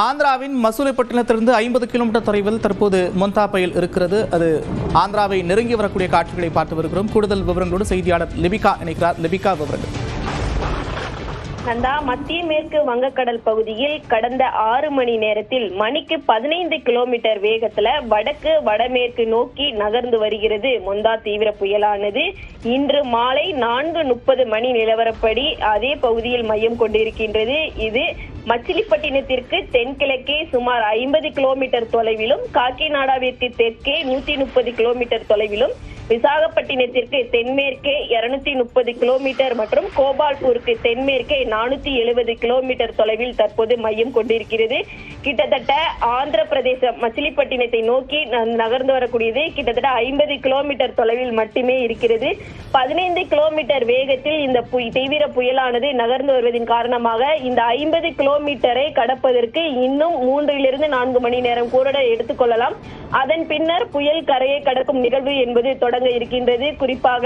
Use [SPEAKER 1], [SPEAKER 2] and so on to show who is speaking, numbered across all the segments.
[SPEAKER 1] ஆந்திராவின் மசூலிப்பட்டினத்திலிருந்து 50 கிலோமீட்டர் தொலைவில் தற்போது மொந்தா புயல் இருக்கிறது. அது ஆந்திராவை நெருங்கி வரக்கூடிய காட்சிகளை பார்த்து வருகிறோம். கூடுதல் விவரங்களோடு செய்தியாளர் லிபிகா இணைக்கிறார். லிபிகா, விவரங்கள்.
[SPEAKER 2] மத்திய மேற்கு வங்கக்கடல் பகுதியில் கடந்த 6 மணி நேரத்தில் மணிக்கு 15 கிலோமீட்டர் வேகத்துல வடக்கு வடமேற்கு நோக்கி நகர்ந்து வருகிறது மொந்தா தீவிர புயலானது. இன்று மாலை 4:30 மணி நிலவரப்படி அதே பகுதியில் மையம் கொண்டிருக்கின்றது. இது மச்சிலிப்பட்டினத்திற்கு தென்கிழக்கே சுமார் 50 கிலோமீட்டர் தொலைவிலும், காக்கிநாடாவிற்கு தெற்கே 130 கிலோமீட்டர் தொலைவிலும், விசாகப்பட்டினத்திற்கு தென்மேற்கே 230 கிலோமீட்டர் மற்றும் கோபால்பூருக்கு தென்மேற்கே 470 கிலோமீட்டர் தொலைவில் தற்போது மையம் கொண்டிருக்கிறது. கிட்டத்தட்ட ஆந்திர பிரதேச மச்சிலிப்பட்டினத்தை நோக்கி நகர்ந்து வரக்கூடியது கிட்டத்தட்ட 50 கிலோமீட்டர் தொலைவில் மட்டுமே இருக்கிறது. 15 கிலோமீட்டர் வேகத்தில் இந்த தீவிர புயலானது நகர்ந்து வருவதன் காரணமாக இந்த 50 கிலோமீட்டரை கடப்பதற்கு இன்னும் 3-4 மணி நேரம் கூட எடுத்துக்கொள்ளலாம். அதன் பின்னர் புயல் கரையை கடக்கும் நிகழ்வு என்பது தொடங்க இருக்கின்றது. குறிப்பாக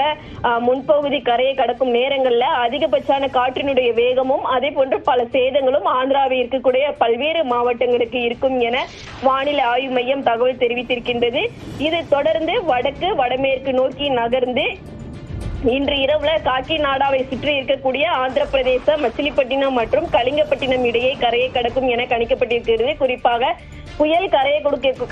[SPEAKER 2] முன்பகுதி கரையை கடக்கும் நேரங்கள்ல அதிகபட்சமான காற்றினுடைய வேகமும் அதே போன்று பல சேதங்களும் ஆந்திராவில் இருக்கக்கூடிய பல்வேறு மாவட்டங்களுக்கு இருக்கும் என வானிலை ஆய்வு மையம் தகவல் தெரிவித்திருக்கின்றது. இது தொடர்ந்து வடக்கு வடமேற்கு நோக்கி நகர்ந்து இன்று இரவுல காக்கிநாடாவை சுற்றி இருக்கக்கூடிய ஆந்திர பிரதேச மச்சிலிப்பட்டினம் மற்றும் கலிங்கப்பட்டினம் இடையே கரையை கடக்கும் என கணிக்கப்பட்டிருக்கிறது. குறிப்பாக புயல்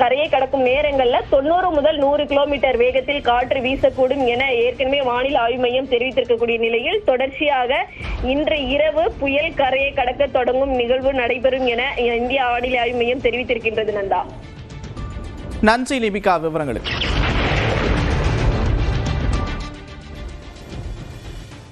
[SPEAKER 2] கரையை கடக்கும் நேரங்கள்ல 90 முதல் 100 கிலோமீட்டர் வேகத்தில் காற்று வீசக்கூடும் என ஏற்கனவே வானிலை ஆய்வு மையம் தெரிவித்திருக்கக்கூடிய நிலையில் தொடர்ச்சியாக இன்று இரவு புயல் கரையை கடக்க தொடங்கும் நிகழ்வு நடைபெறும் என இந்திய வானிலை ஆய்வு மையம் தெரிவித்திருக்கின்றது.
[SPEAKER 1] நன்றி லிபிகா, விவரங்களுக்கு.